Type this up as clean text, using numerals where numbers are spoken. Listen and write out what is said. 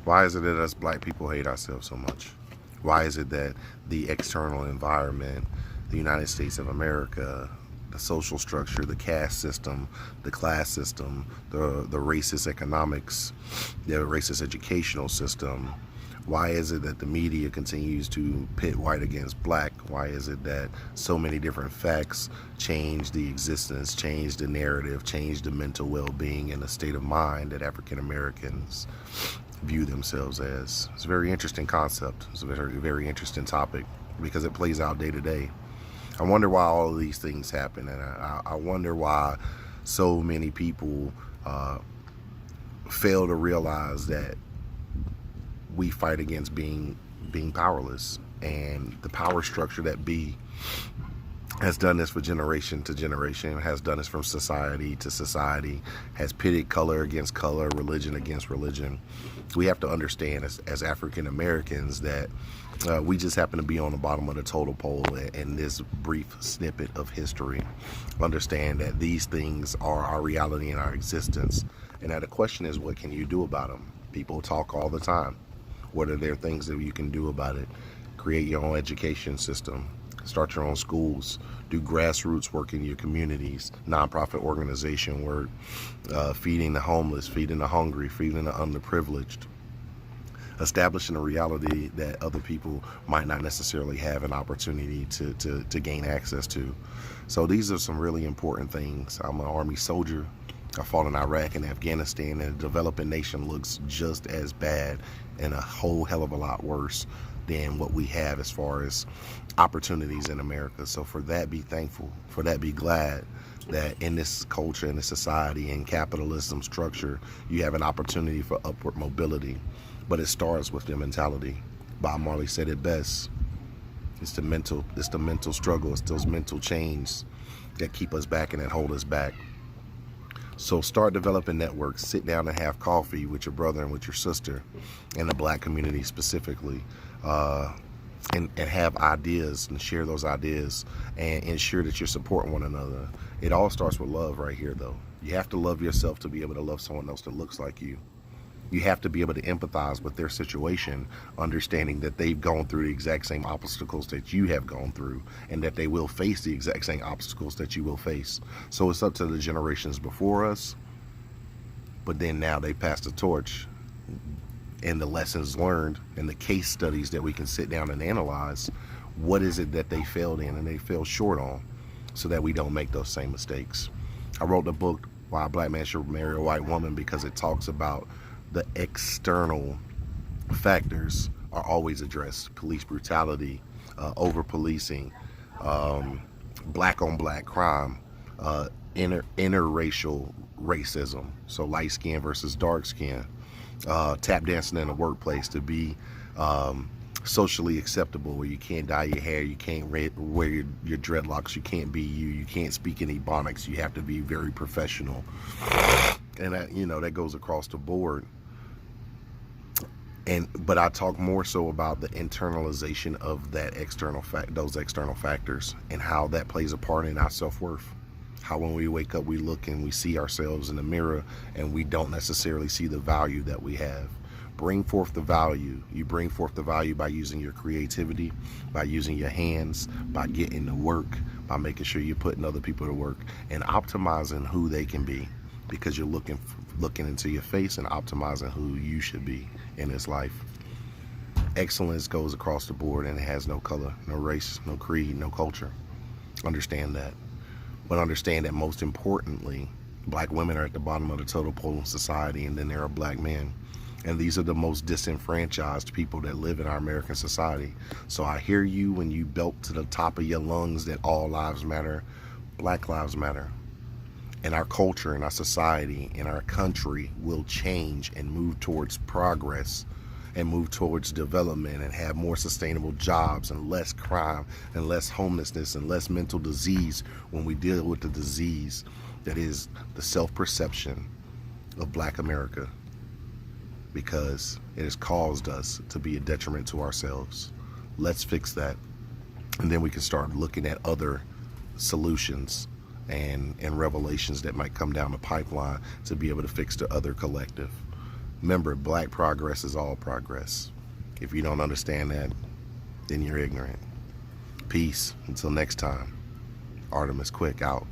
Why is it that us black people hate ourselves so much? Why is it that the external environment, the United States of America, the social structure, the caste system, the class system, the racist economics, the racist educational system, why is it that the media continues to pit white against black? Why is it that so many different facts change the existence, change the narrative, change the mental well-being and the state of mind that African Americans view themselves as? It's a very interesting concept. It's a very interesting topic because it plays out day to day. I wonder why all of these things happen, and I wonder why so many people fail to realize that we fight against being powerless, and the power structure that be has done this for generation to generation, has done this from society to society, has pitted color against color, religion against religion. We have to understand as African Americans that we just happen to be on the bottom of the totem pole in this brief snippet of history. Understand that these things are our reality and our existence, and that the question is, what can you do about them? People talk all the time. What are there things that you can do about it? Create your own education system. Start your own schools. Do grassroots work in your communities. Nonprofit organization work. Feeding the homeless, feeding the hungry, feeding the underprivileged. Establishing a reality that other people might not necessarily have an opportunity to gain access to. So these are some really important things. I'm an Army soldier. I fought in Iraq and Afghanistan, and a developing nation looks just as bad and a whole hell of a lot worse than what we have as far as opportunities in America. So for that, be thankful. For that, be glad that in this culture, in this society, in capitalism structure, you have an opportunity for upward mobility. But it starts with your mentality. Bob Marley said it best. It's the mental struggle. It's those mental chains that keep us back and that hold us back. So start developing networks. Sit down and have coffee with your brother and with your sister in the black community specifically, and have ideas and share those ideas and ensure that you're supporting one another. It all starts with love right here, though. You have to love yourself to be able to love someone else that looks like you. You have to be able to empathize with their situation, understanding that they've gone through the exact same obstacles that you have gone through, and that they will face the exact same obstacles that you will face. So it's up to the generations before us, but then now they pass the torch, and the lessons learned and the case studies that we can sit down and analyze. What is it that they failed in and they fell short on, so that we don't make those same mistakes? I wrote the book, Why a Black Man Should Marry a White Woman, because it talks about the external factors are always addressed. Police brutality, over-policing, black on black crime, interracial racism, so light skin versus dark skin, tap dancing in the workplace to be socially acceptable, where you can't dye your hair, you can't wear your dreadlocks, you can't be you can't speak any Ebonics, you have to be very professional. And that, that goes across the board. But I talk more so about the internalization of that those external factors, and how that plays a part in our self-worth. How when we wake up, we look and we see ourselves in the mirror and we don't necessarily see the value that we have. Bring forth the value. You bring forth the value by using your creativity, by using your hands, by getting to work, by making sure you're putting other people to work and optimizing who they can be, because you're looking into your face and optimizing who you should be in this life. Excellence goes across the board, and it has no color, no race, no creed, no culture. Understand that. But understand that most importantly, black women are at the bottom of the totem pole in society, and then there are black men. And these are the most disenfranchised people that live in our American society. So I hear you when you belt to the top of your lungs that all lives matter. Black lives matter. And our culture and our society and our country will change and move towards progress and move towards development and have more sustainable jobs and less crime and less homelessness and less mental disease when we deal with the disease that is the self-perception of Black America, because it has caused us to be a detriment to ourselves. Let's fix that, and then we can start looking at other solutions and revelations that might come down the pipeline to be able to fix the other collective. Remember, black progress is all progress. If you don't understand that, then you're ignorant. Peace. Until next time. Artemis Quick out.